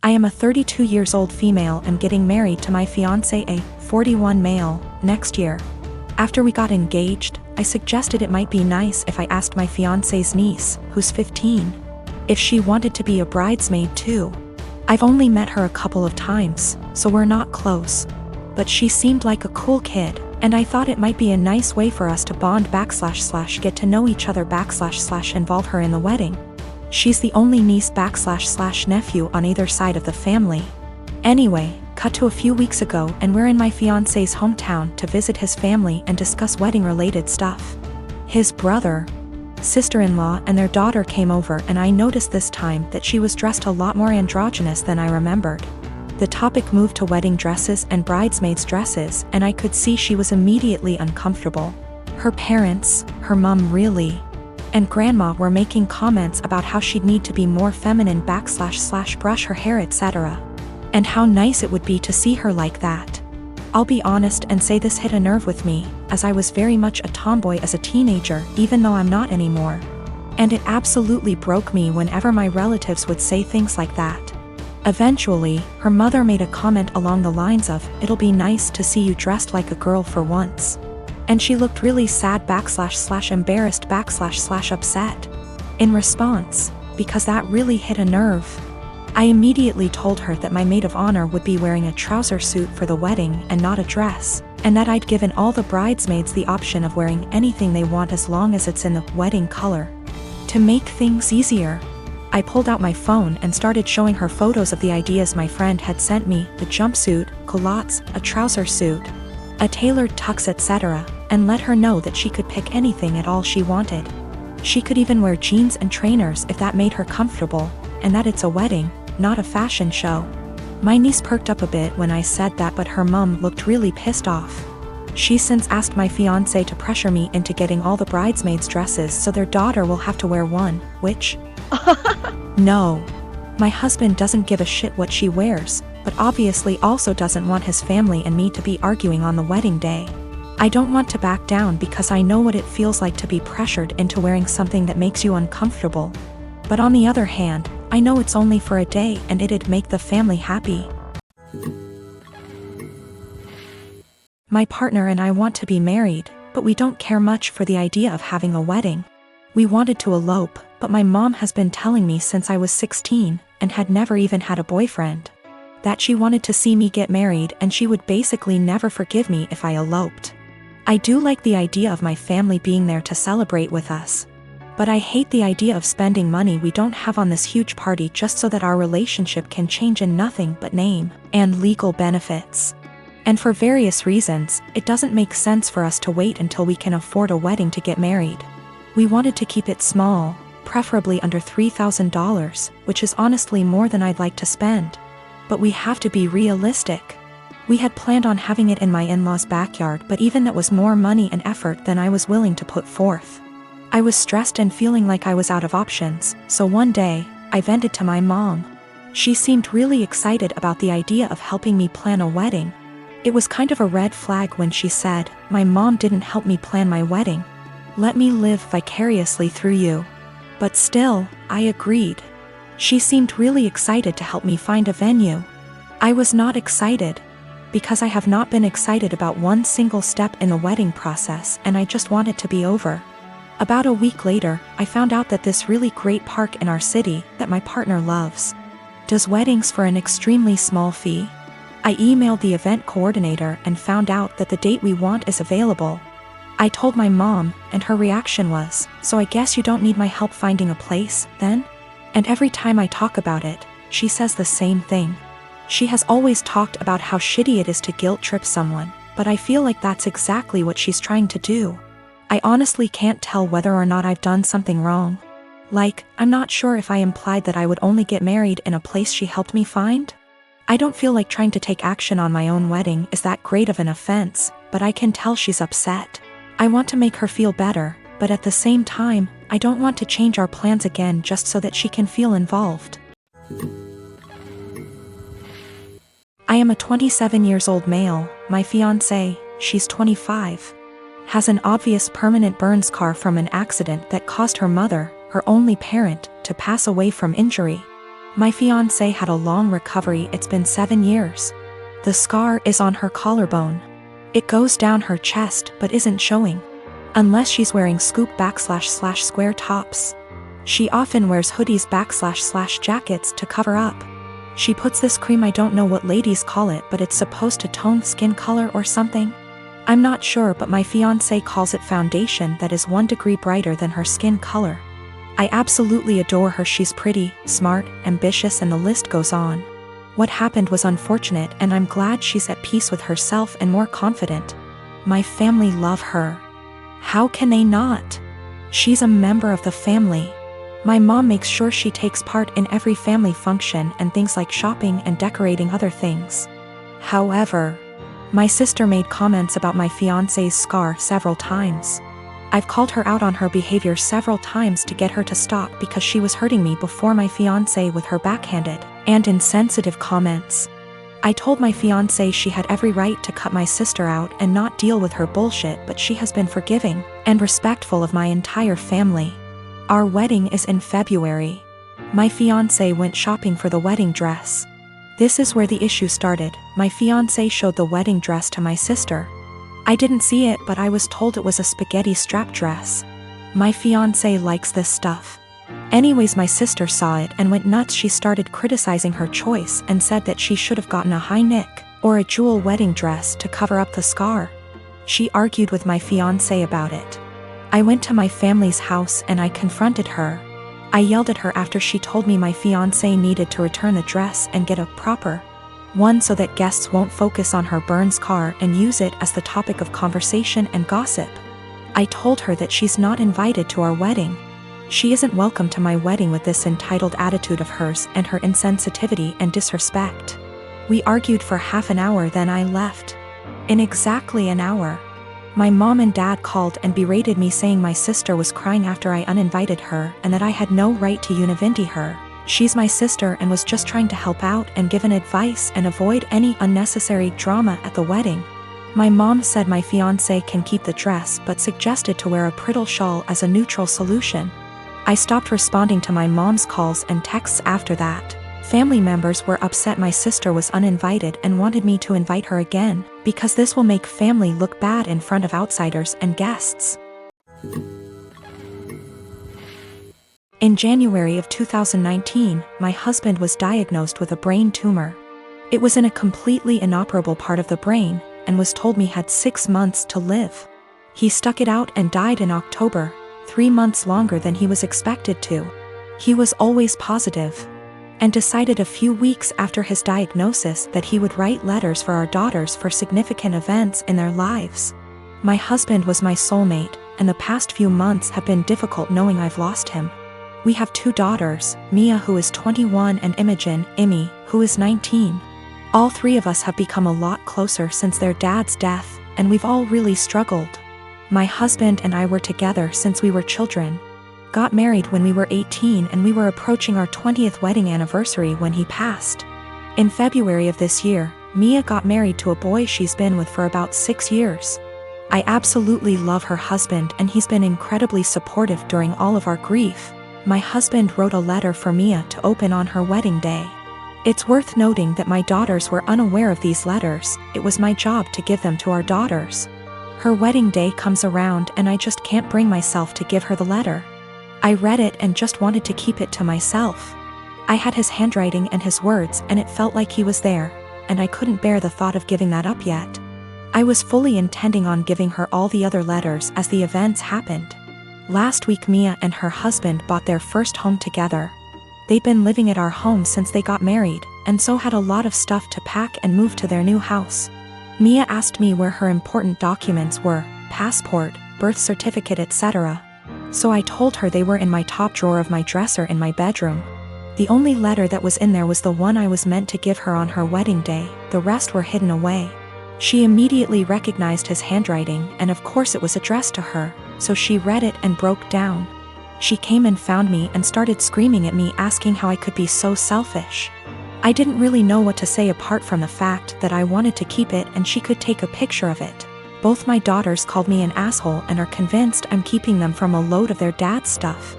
I am a 32 years old female and getting married to my fiancé, a 41 male, next year. After we got engaged, I suggested it might be nice if I asked my fiancé's niece, who's 15, if she wanted to be a bridesmaid too. I've only met her a couple of times, so we're not close. But she seemed like a cool kid, and I thought it might be a nice way for us to bond / get to know each other / involve her in the wedding. She's the only niece / nephew on either side of the family. Anyway, cut to a few weeks ago and we're in my fiancé's hometown to visit his family and discuss wedding-related stuff. His brother, sister-in-law and their daughter came over, and I noticed this time that she was dressed a lot more androgynous than I remembered. The topic moved to wedding dresses and bridesmaids' dresses, and I could see she was immediately uncomfortable. Her parents, her mom really, and grandma were making comments about how she'd need to be more feminine / brush her hair, etc. And how nice it would be to see her like that. I'll be honest and say this hit a nerve with me, as I was very much a tomboy as a teenager, even though I'm not anymore. And it absolutely broke me whenever my relatives would say things like that. Eventually, her mother made a comment along the lines of, "It'll be nice to see you dressed like a girl for once." And she looked really sad / embarrassed / upset. In response, because that really hit a nerve, I immediately told her that my maid of honor would be wearing a trouser suit for the wedding and not a dress, and that I'd given all the bridesmaids the option of wearing anything they want as long as it's in the wedding color. To make things easier, I pulled out my phone and started showing her photos of the ideas my friend had sent me: the jumpsuit, culottes, a trouser suit, a tailored tux, etc., and let her know that she could pick anything at all she wanted. She could even wear jeans and trainers if that made her comfortable, and that it's a wedding, not a fashion show. My niece perked up a bit when I said that, but her mom looked really pissed off. She's since asked my fiancé to pressure me into getting all the bridesmaids' dresses so their daughter will have to wear one, which no. My husband doesn't give a shit what she wears, but obviously also doesn't want his family and me to be arguing on the wedding day. I don't want to back down because I know what it feels like to be pressured into wearing something that makes you uncomfortable. But on the other hand, I know it's only for a day and it'd make the family happy. My partner and I want to be married, but we don't care much for the idea of having a wedding. We wanted to elope, but my mom has been telling me since I was 16, and had never even had a boyfriend, that she wanted to see me get married and she would basically never forgive me if I eloped. I do like the idea of my family being there to celebrate with us, but I hate the idea of spending money we don't have on this huge party just so that our relationship can change in nothing but name and legal benefits. And for various reasons, it doesn't make sense for us to wait until we can afford a wedding to get married. We wanted to keep it small, preferably under $3,000, which is honestly more than I'd like to spend. But we have to be realistic. We had planned on having it in my in-laws' backyard, but even that was more money and effort than I was willing to put forth. I was stressed and feeling like I was out of options, so one day, I vented to my mom. She seemed really excited about the idea of helping me plan a wedding. It was kind of a red flag when she said, "My mom didn't help me plan my wedding. Let me live vicariously through you." But still, I agreed. She seemed really excited to help me find a venue. I was not excited, because I have not been excited about one single step in the wedding process, and I just want it to be over. About a week later, I found out that this really great park in our city, that my partner loves, does weddings for an extremely small fee. I emailed the event coordinator and found out that the date we want is available. I told my mom, and her reaction was, "So I guess you don't need my help finding a place, then?" And every time I talk about it, she says the same thing. She has always talked about how shitty it is to guilt trip someone, but I feel like that's exactly what she's trying to do. I honestly can't tell whether or not I've done something wrong. Like, I'm not sure if I implied that I would only get married in a place she helped me find. I don't feel like trying to take action on my own wedding is that great of an offense, but I can tell she's upset. I want to make her feel better, but at the same time, I don't want to change our plans again just so that she can feel involved. I am a 27 years old male. My fiancé, she's 25, has an obvious permanent burn scar from an accident that caused her mother, her only parent, to pass away from injury. My fiancé had a long recovery. It's been 7 years. The scar is on her collarbone. It goes down her chest but isn't showing. Unless she's wearing scoop / square tops. She often wears hoodies / jackets to cover up. She puts this cream, I don't know what ladies call it, but it's supposed to tone skin color or something. I'm not sure, but my fiancé calls it foundation that is 1 degree brighter than her skin color. I absolutely adore her. She's pretty, smart, ambitious, and the list goes on. What happened was unfortunate, and I'm glad she's at peace with herself and more confident. My family love her. How can they not? She's a member of the family. My mom makes sure she takes part in every family function and things like shopping and decorating other things. However, my sister made comments about my fiancé's scar several times. I've called her out on her behavior several times to get her to stop because she was hurting me before my fiancé with her backhanded and insensitive comments. I told my fiancé she had every right to cut my sister out and not deal with her bullshit, but she has been forgiving and respectful of my entire family. Our wedding is in February. My fiancé went shopping for the wedding dress. This is where the issue started. My fiancé showed the wedding dress to my sister. I didn't see it, but I was told it was a spaghetti strap dress. My fiancé likes this stuff. Anyways, my sister saw it and went nuts. She started criticizing her choice and said that she should have gotten a high neck or a jewel wedding dress to cover up the scar. She argued with my fiancé about it. I went to my family's house and I confronted her. I yelled at her after she told me my fiancé needed to return the dress and get a proper one so that guests won't focus on her burn scar and use it as the topic of conversation and gossip. I told her that she's not invited to our wedding. She isn't welcome to my wedding with this entitled attitude of hers and her insensitivity and disrespect. We argued for half an hour, then I left. In exactly an hour, my mom and dad called and berated me, saying my sister was crying after I uninvited her and that I had no right to univindi her. She's my sister and was just trying to help out and give an advice and avoid any unnecessary drama at the wedding. My mom said my fiancé can keep the dress but suggested to wear a bridal shawl as a neutral solution. I stopped responding to my mom's calls and texts after that. Family members were upset my sister was uninvited and wanted me to invite her again, because this will make family look bad in front of outsiders and guests. In January of 2019, my husband was diagnosed with a brain tumor. It was in a completely inoperable part of the brain and was told me had 6 months to live. He stuck it out and died in October, 3 months longer than he was expected to. He was always positive and decided a few weeks after his diagnosis that he would write letters for our daughters for significant events in their lives. My husband was my soulmate, and the past few months have been difficult knowing I've lost him. We have 2 daughters, Mia, who is 21, and Imogen, Imi, who is 19. All 3 of us have become a lot closer since their dad's death, and we've all really struggled. My husband and I were together since we were children. Got married when we were 18, and we were approaching our 20th wedding anniversary when he passed. In February of this year, Mia got married to a boy she's been with for about 6 years. I absolutely love her husband, and he's been incredibly supportive during all of our grief. My husband wrote a letter for Mia to open on her wedding day. It's worth noting that my daughters were unaware of these letters. It was my job to give them to our daughters. Her wedding day comes around and I just can't bring myself to give her the letter. I read it and just wanted to keep it to myself. I had his handwriting and his words, and it felt like he was there, and I couldn't bear the thought of giving that up yet. I was fully intending on giving her all the other letters as the events happened. Last week, Mia and her husband bought their first home together. They'd been living at our home since they got married, and so had a lot of stuff to pack and move to their new house. Mia asked me where her important documents were, passport, birth certificate, etc. So I told her they were in my top drawer of my dresser in my bedroom. The only letter that was in there was the one I was meant to give her on her wedding day. The rest were hidden away. She immediately recognized his handwriting, and of course it was addressed to her, so she read it and broke down. She came and found me and started screaming at me, asking how I could be so selfish. I didn't really know what to say apart from the fact that I wanted to keep it and she could take a picture of it. Both my daughters called me an asshole and are convinced I'm keeping them from a load of their dad's stuff.